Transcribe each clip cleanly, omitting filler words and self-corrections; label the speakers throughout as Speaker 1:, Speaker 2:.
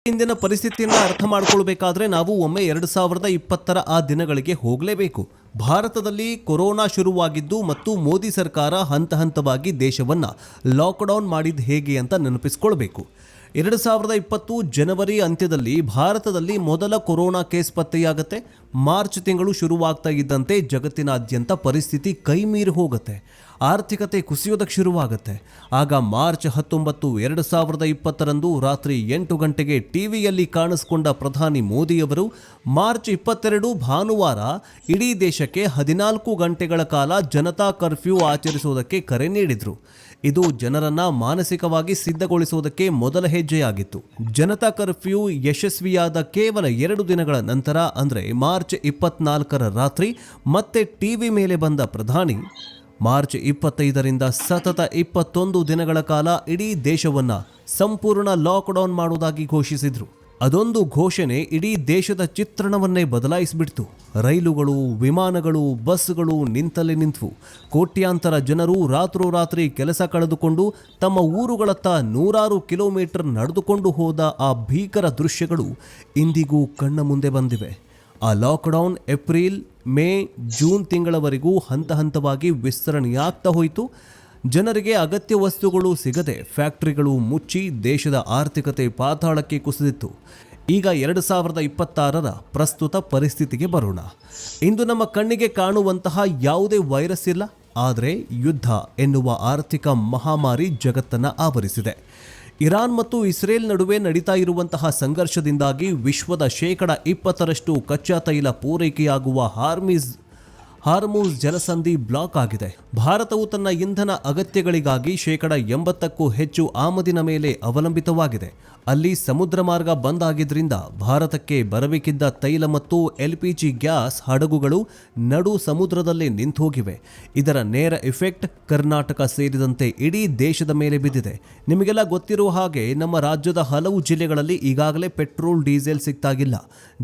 Speaker 1: ಇಂದಿನ ಪರಿಸ್ಥಿತಿಯನ್ನು ಅರ್ಥ ಮಾಡಿಕೊಳ್ಬೇಕಾದ್ರೆ ನಾವು ಒಮ್ಮೆ 2020ರ ಆ ದಿನಗಳಿಗೆ ಹೋಗಲೇಬೇಕು. ಭಾರತದಲ್ಲಿ ಕೊರೋನಾ ಶುರುವಾಗಿದ್ದು ಮತ್ತು ಮೋದಿ ಸರ್ಕಾರ ಹಂತ ಹಂತವಾಗಿ ದೇಶವನ್ನು ಲಾಕ್ಡೌನ್ ಮಾಡಿದ್ದು ಹೇಗೆ ಅಂತ ನೆನಪಿಸ್ಕೊಳ್ಬೇಕು. 2020 ಜನವರಿ ಅಂತ್ಯದಲ್ಲಿ ಭಾರತದಲ್ಲಿ ಮೊದಲ ಕೊರೋನಾ ಕೇಸ್ ಪತ್ತೆಯಾಗುತ್ತೆ. ಮಾರ್ಚ್ ತಿಂಗಳು ಶುರುವಾಗ್ತಾ ಇದ್ದಂತೆ ಜಗತ್ತಿನಾದ್ಯಂತ ಪರಿಸ್ಥಿತಿ ಕೈಮೀರಿ ಹೋಗುತ್ತೆ. ಆರ್ಥಿಕತೆ ಕುಸಿಯೋದಕ್ಕೆ ಶುರುವಾಗುತ್ತೆ. ಆಗ ಮಾರ್ಚ್ 19, 2020ರಂದು ರಾತ್ರಿ 8 ಗಂಟೆಗೆ ಟಿವಿಯಲ್ಲಿ ಕಾಣಿಸಿಕೊಂಡ ಪ್ರಧಾನಿ ಮೋದಿಯವರು ಮಾರ್ಚ್ 22 ಭಾನುವಾರ ಇಡೀ ದೇಶಕ್ಕೆ 14 ಗಂಟೆಗಳ ಕಾಲ ಜನತಾ ಕರ್ಫ್ಯೂ ಆಚರಿಸುವುದಕ್ಕೆ ಕರೆ ನೀಡಿದರು. ಇದು ಜನರನ್ನ ಮಾನಸಿಕವಾಗಿ ಸಿದ್ಧಗೊಳಿಸುವುದಕ್ಕೆ ಮೊದಲ ಹೆಜ್ಜೆಯಾಗಿತ್ತು. ಜನತಾ ಕರ್ಫ್ಯೂ ಯಶಸ್ವಿಯಾದ ಕೇವಲ 2 ದಿನಗಳ ನಂತರ ಅಂದರೆ ಮಾರ್ಚ್ 24ರ ರಾತ್ರಿ ಮತ್ತೆ ಟಿವಿ ಮೇಲೆ ಬಂದ ಪ್ರಧಾನಿ ಮಾರ್ಚ್ 25ರಿಂದ ಸತತ 21 ದಿನಗಳ ಕಾಲ ಇಡೀ ದೇಶವನ್ನು ಸಂಪೂರ್ಣ ಲಾಕ್ಡೌನ್ ಮಾಡುವುದಾಗಿ ಘೋಷಿಸಿದರು. ಅದೊಂದು ಘೋಷಣೆ ಇಡೀ ದೇಶದ ಚಿತ್ರಣವನ್ನೇ ಬದಲಾಯಿಸಿಬಿಡ್ತು. ರೈಲುಗಳು, ವಿಮಾನಗಳು, ಬಸ್ಗಳು ನಿಂತಲ್ಲೇ ನಿಂತವು. ಕೋಟ್ಯಾಂತರ ಜನರು ರಾತ್ರೋರಾತ್ರಿ ಕೆಲಸ ಕಳೆದುಕೊಂಡು ತಮ್ಮ ಊರುಗಳತ್ತ 100 ಕಿಲೋಮೀಟರ್ ನಡೆದುಕೊಂಡು ಹೋದ ಆ ಭೀಕರ ದೃಶ್ಯಗಳು ಇಂದಿಗೂ ಕಣ್ಣ ಮುಂದೆ ಬಂದಿವೆ. ಆ ಲಾಕ್ಡೌನ್ ಏಪ್ರಿಲ್, ಮೇ, ಜೂನ್ ತಿಂಗಳವರೆಗೂ ಹಂತ ಹಂತವಾಗಿ ವಿಸ್ತರಣೆಯಾಗ್ತಾ ಹೋಯಿತು. ಜನರಿಗೆ ಅಗತ್ಯ ವಸ್ತುಗಳು ಸಿಗದೆ ಫ್ಯಾಕ್ಟರಿಗಳು ಮುಚ್ಚಿ ದೇಶದ ಆರ್ಥಿಕತೆ ಪಾತಾಳಕ್ಕೆ ಕುಸಿದಿತ್ತು. ಈಗ 2026ರ ಪ್ರಸ್ತುತ ಪರಿಸ್ಥಿತಿಗೆ ಬರೋಣ. ಇಂದು ನಮ್ಮ ಕಣ್ಣಿಗೆ ಕಾಣುವಂತಹ ಯಾವುದೇ ವೈರಸ್ ಇಲ್ಲ, ಆದರೆ ಯುದ್ಧ ಎನ್ನುವ ಆರ್ಥಿಕ ಮಹಾಮಾರಿ ಜಗತ್ತನ್ನು ಆವರಿಸಿದೆ. ಇರಾನ್ ಮತ್ತು ಇಸ್ರೇಲ್ ನಡುವೆ ನಡೀತಾ ಇರುವಂತಹ ಸಂಘರ್ಷದಿಂದಾಗಿ ವಿಶ್ವದ 20% ಕಚ್ಚಾ ತೈಲ ಪೂರೈಕೆಯಾಗುವ ಹಾರ್ಮುಜ್ ಜಲಸಂಧಿ ಬ್ಲಾಕ್ ಆಗಿದೆ. ಭಾರತವು ತನ್ನ ಇಂಧನ ಅಗತ್ಯಗಳಿಗಾಗಿ 80%ಕ್ಕೂ ಹೆಚ್ಚು ಆಮದಿನ ಮೇಲೆ ಅವಲಂಬಿತವಾಗಿದೆ. ಅಲ್ಲಿ ಸಮುದ್ರ ಮಾರ್ಗ ಬಂದ್ ಆಗಿದ್ರಿಂದ ಭಾರತಕ್ಕೆ ಬರಬೇಕಿದ್ದ ತೈಲ ಮತ್ತು LPG ಗ್ಯಾಸ್ ಹಡಗುಗಳು ನಡು ಸಮುದ್ರದಲ್ಲೇ ನಿಂತೋಗಿವೆ. ಇದರ ನೇರ ಎಫೆಕ್ಟ್ ಕರ್ನಾಟಕ ಸೇರಿದಂತೆ ಇಡೀ ದೇಶದ ಮೇಲೆ ಬಿದ್ದಿದೆ. ನಿಮಗೆಲ್ಲ ಗೊತ್ತಿರುವ ಹಾಗೆ ನಮ್ಮ ರಾಜ್ಯದ ಹಲವು ಜಿಲ್ಲೆಗಳಲ್ಲಿ ಈಗಾಗಲೇ ಪೆಟ್ರೋಲ್, ಡೀಸೆಲ್ ಸಿಗ್ತಾಗಿಲ್ಲ.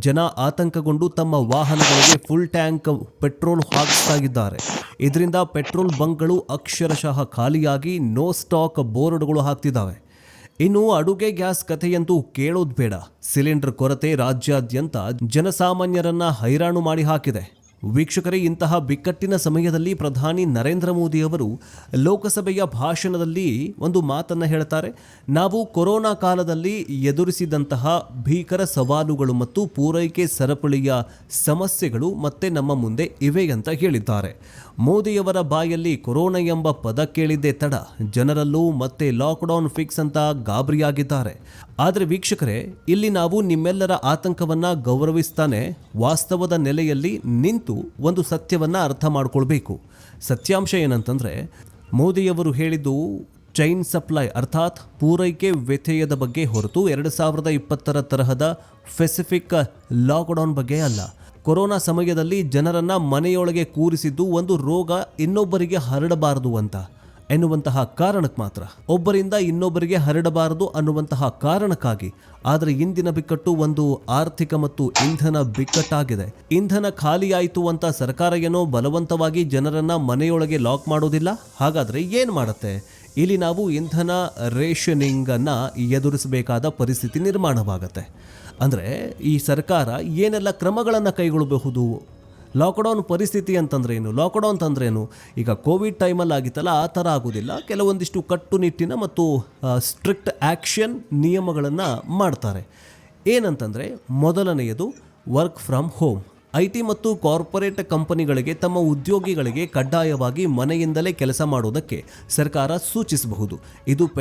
Speaker 1: ಜನ ಆತಂಕಗೊಂಡು ತಮ್ಮ ವಾಹನಗಳಿಗೆ ಫುಲ್ ಟ್ಯಾಂಕ್ ಪೆಟ್ರೋಲ್ ಹಾಕಿಸ್ತಾಗಿದ್ದಾರೆ. ಇದರಿಂದ ಪೆಟ್ರೋಲ್ ಬಂಕ್ಗಳು ಅಕ್ಷರಶಃ ಖಾಲಿಯಾಗಿ ನೋ ಸ್ಟಾಕ್ ಬೋರ್ಡ್ಗಳು ಹಾಕ್ತಿದ್ದಾವೆ. ಇನ್ನು ಅಡುಗೆ ಗ್ಯಾಸ್ ಕಥೆಯಂತೂ ಕೇಳೋದು ಬೇಡ. ಸಿಲಿಂಡರ್ ಕೊರತೆ ರಾಜ್ಯಾದ್ಯಂತ ಜನಸಾಮಾನ್ಯರನ್ನ ಹೈರಾಣು ಮಾಡಿ ಹಾಕಿದೆ. ವೀಕ್ಷಕರೇ, ಇಂತಹ ಬಿಕ್ಕಟ್ಟಿನ ಸಮಯದಲ್ಲಿ ಪ್ರಧಾನಿ ನರೇಂದ್ರ ಮೋದಿ ಅವರು ಲೋಕಸಭೆಯ ಭಾಷಣದಲ್ಲಿ ಒಂದು ಮಾತನ್ನು ಹೇಳ್ತಾರೆ. ನಾವು ಕೊರೋನಾ ಕಾಲದಲ್ಲಿ ಎದುರಿಸಿದಂತಹ ಭೀಕರ ಸವಾಲುಗಳು ಮತ್ತು ಪೂರೈಕೆ ಸರಪಳಿಯ ಸಮಸ್ಯೆಗಳು ಮತ್ತೆ ನಮ್ಮ ಮುಂದೆ ಇವೆ ಅಂತ ಹೇಳಿದ್ದಾರೆ. ಮೋದಿಯವರ ಬಾಯಲ್ಲಿ ಕೊರೋನಾ ಎಂಬ ಪದ ಕೇಳಿದ್ದೇ ತಡ ಜನರಲ್ಲೂ ಮತ್ತೆ ಲಾಕ್ಡೌನ್ ಫಿಕ್ಸ್ ಅಂತ ಗಾಬರಿಯಾಗಿದ್ದಾರೆ. ಆದರೆ ವೀಕ್ಷಕರೇ, ಇಲ್ಲಿ ನಾವು ನಿಮ್ಮೆಲ್ಲರ ಆತಂಕವನ್ನು ಗೌರವಿಸ್ತಾನೆ ವಾಸ್ತವದ ನೆಲೆಯಲ್ಲಿ ನಿಂತು ಒಂದು ಸತ್ಯವನ್ನು ಅರ್ಥ ಮಾಡ್ಕೊಳ್ಬೇಕು. ಸತ್ಯಾಂಶ ಏನಂತಂದರೆ, ಮೋದಿಯವರು ಹೇಳಿದ್ದು ಚೈನ್ ಸಪ್ಲೈ ಅರ್ಥಾತ್ ಪೂರೈಕೆ ವ್ಯತ್ಯಯದ ಬಗ್ಗೆ ಹೊರತು 2020ರ ತರಹದ ಸ್ಪೆಸಿಫಿಕ್ ಲಾಕ್ಡೌನ್ ಬಗ್ಗೆ ಅಲ್ಲ. ಕೊರೋನಾ ಸಮಯದಲ್ಲಿ ಜನರನ್ನ ಮನೆಯೊಳಗೆ ಕೂರಿಸಿದ್ದು ಒಂದು ರೋಗ ಇನ್ನೊಬ್ಬರಿಗೆ ಹರಡಬಾರದು ಅಂತ ಎನ್ನುವಂತಹ ಕಾರಣಕ್ಕೆ ಮಾತ್ರ, ಒಬ್ಬರಿಂದ ಇನ್ನೊಬ್ಬರಿಗೆ ಹರಡಬಾರದು ಅನ್ನುವಂತಹ ಕಾರಣಕ್ಕಾಗಿ. ಆದರೆ ಇಂದಿನ ಬಿಕ್ಕಟ್ಟು ಒಂದು ಆರ್ಥಿಕ ಮತ್ತು ಇಂಧನ ಬಿಕ್ಕಟ್ಟಾಗಿದೆ. ಇಂಧನ ಖಾಲಿಯಾಯಿತು ಅಂತ ಸರ್ಕಾರ ಏನೋ ಬಲವಂತವಾಗಿ ಜನರನ್ನ ಮನೆಯೊಳಗೆ ಲಾಕ್ ಮಾಡೋದಿಲ್ಲ. ಹಾಗಾದರೆ ಏನು ಮಾಡುತ್ತೆ? ಇಲ್ಲಿ ನಾವು ಇಂಧನ ರೇಷನಿಂಗನ್ನು ಎದುರಿಸಬೇಕಾದ ಪರಿಸ್ಥಿತಿ ನಿರ್ಮಾಣವಾಗುತ್ತೆ. ಅಂದರೆ ಈ ಸರ್ಕಾರ ಏನೆಲ್ಲ ಕ್ರಮಗಳನ್ನು ಕೈಗೊಳ್ಳಬಹುದು? ಲಾಕ್ಡೌನ್ ಪರಿಸ್ಥಿತಿ ಅಂತಂದ್ರೇನು, ಲಾಕ್ಡೌನ್ ಅಂತಂದ್ರೇನು? ಈಗ ಕೋವಿಡ್ ಟೈಮಲ್ಲಿ ಆಗಿತ್ತಲ್ಲ, ಆ ಥರ ಆಗೋದಿಲ್ಲ. ಕೆಲವೊಂದಿಷ್ಟು ಕಟ್ಟುನಿಟ್ಟಿನ ಮತ್ತು ಸ್ಟ್ರಿಕ್ಟ್ ಆ್ಯಕ್ಷನ್ ನಿಯಮಗಳನ್ನು ಮಾಡ್ತಾರೆ. ಏನಂತಂದರೆ, ಮೊದಲನೆಯದು ವರ್ಕ್ ಫ್ರಮ್ ಹೋಮ್. IT ಮತ್ತು ಕಾರ್ಪೊರೇಟ್ ಕಂಪನಿಗಳಿಗೆ ತಮ್ಮ ಉದ್ಯೋಗಿಗಳಿಗೆ ಕಡ್ಡಾಯವಾಗಿ ಮನೆಯಿಂದಲೇ ಕೆಲಸ ಮಾಡೋದಕ್ಕೆ ಸರ್ಕಾರ ಸೂಚಿಸಬಹುದು. ಇದು